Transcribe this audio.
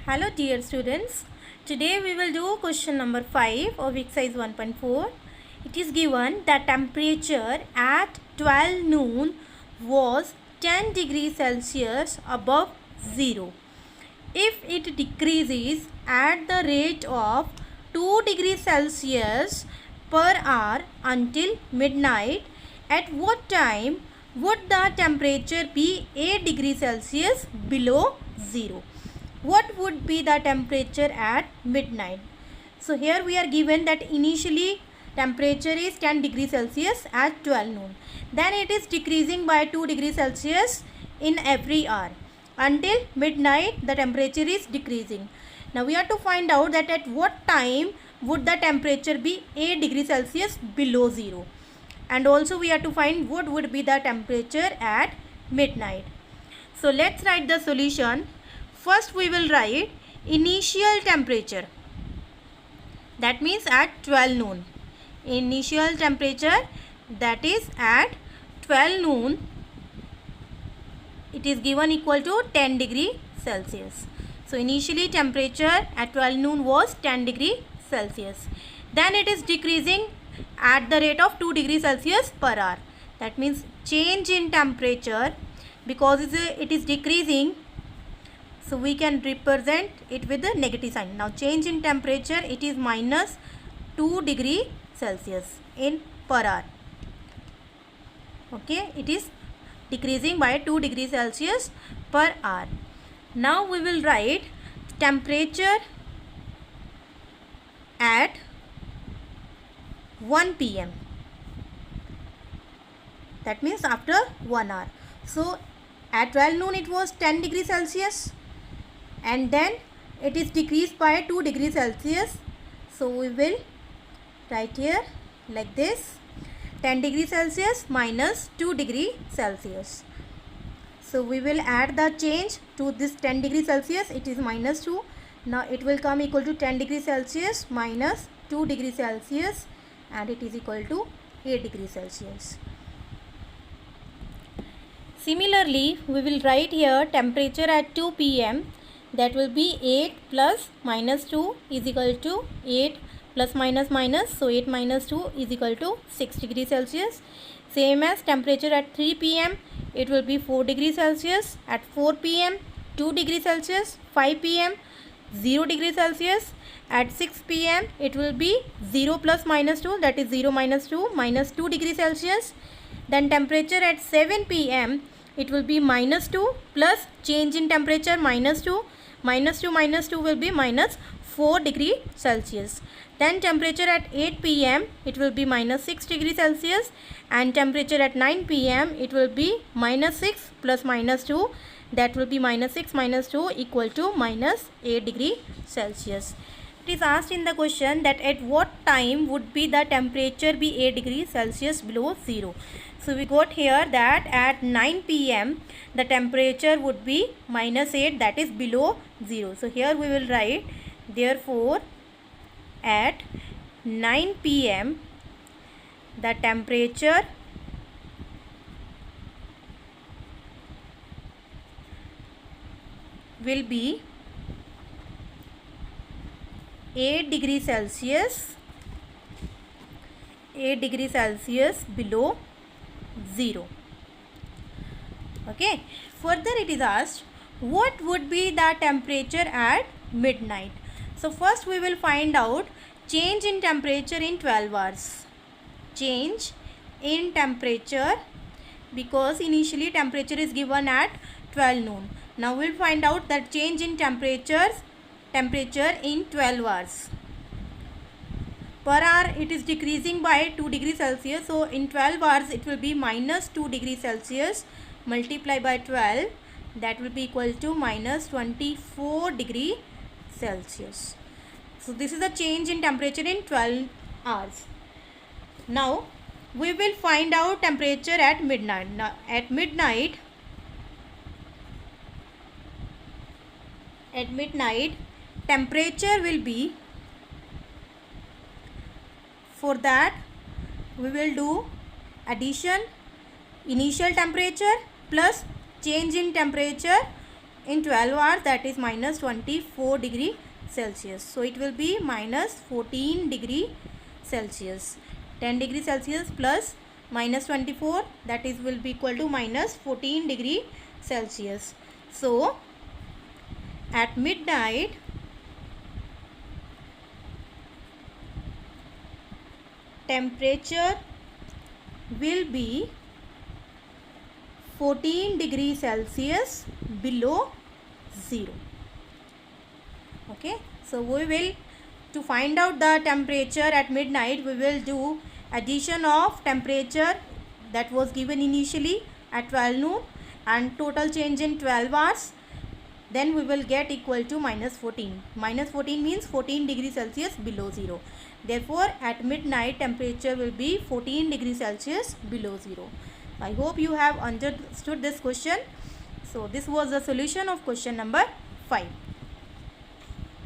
Hello dear students, today we will do question number 5 of exercise 1.4. It is given that temperature at 12 noon was 10 degrees Celsius above 0. If it decreases at the rate of 2 degrees Celsius per hour until midnight, at what time would the temperature be 8 degrees Celsius below 0? What would be the temperature at midnight? So here we are given that initially temperature is 10 degrees Celsius at 12 noon. Then it is decreasing by 2 degrees Celsius in every hour. Until midnight the temperature is decreasing. Now we have to find out that at what time would the temperature be 8 degrees Celsius below 0. And also we have to find what would be the temperature at midnight. So let's write the solution. First we will write initial temperature, that means at 12 noon. Initial temperature, that is at 12 noon, it is given equal to 10 degree Celsius. So initially temperature at 12 noon was 10 degree Celsius. Then it is decreasing at the rate of 2 degree Celsius per hour. That means change in temperature, because it is decreasing, so we can represent it with the negative sign. Now change in temperature, it is minus 2 degree Celsius in per hour. Okay, it is decreasing by 2 degrees Celsius per hour. Now we will write temperature at 1 p.m. That means after 1 hour. So at 12 noon it was 10 degrees Celsius. And then it is decreased by 2 degrees Celsius. So we will write here like this, 10 degrees Celsius minus 2 degree Celsius. So we will add the change to this 10 degrees Celsius, it is minus 2. Now it will come equal to 10 degrees Celsius minus 2 degrees Celsius, and it is equal to 8 degrees Celsius. Similarly, we will write here temperature at 2 p.m. that will be 8 plus minus 2 is equal to 8 plus minus minus, so 8 minus 2 is equal to 6 degrees Celsius. Same as temperature at 3 p.m. it will be 4 degrees Celsius. At 4 p.m. 2 degrees Celsius. 5 p.m. 0 degrees Celsius. At 6 p.m. it will be 0 plus minus 2, that is 0 minus 2 minus 2 degrees Celsius. Then temperature at 7 p.m. it will be minus 2 plus change in temperature minus 2. Minus 2 minus 2 will be minus 4 degree Celsius. Then temperature at 8 p.m. it will be minus 6 degree Celsius, and temperature at 9 p.m. it will be minus 6 plus minus 2, that will be minus 6 minus 2 equal to minus 8 degree Celsius. It is asked in the question that at what time would be the temperature be 8 degrees Celsius below 0. So we got here that at 9 p.m. the temperature would be minus 8, that is below 0. So here we will write, therefore at 9 p.m. the temperature will be 8 degrees Celsius, 8 degrees Celsius below 0. Okay. Further it is asked, what would be the temperature at midnight? So first we will find out change in temperature in 12 hours. Change in temperature, because initially temperature is given at 12 noon. Now we will find out that change in temperature in 12 hours. Per hour it is decreasing by 2 degrees Celsius. So in 12 hours it will be minus 2 degrees Celsius multiplied by 12, that will be equal to minus 24 degree Celsius. So this is the change in temperature in 12 hours. Now we will find out temperature at midnight. Now at midnight temperature will be, for that we will do addition initial temperature plus change in temperature in 12 hours, that is minus 24 degree Celsius. So it will be minus 14 degree Celsius. 10 degree Celsius plus minus 24, that is will be equal to minus 14 degree Celsius. So at midnight, temperature will be 14 degree Celsius below 0. Okay, so we will, to find out the temperature at midnight, we will do addition of temperature that was given initially at 12 noon and total change in 12 hours. Then we will get equal to minus 14. Minus 14 means 14 degree Celsius below 0. Therefore, at midnight temperature will be 14 degree Celsius below 0. I hope you have understood this question. So this was the solution of question number 5.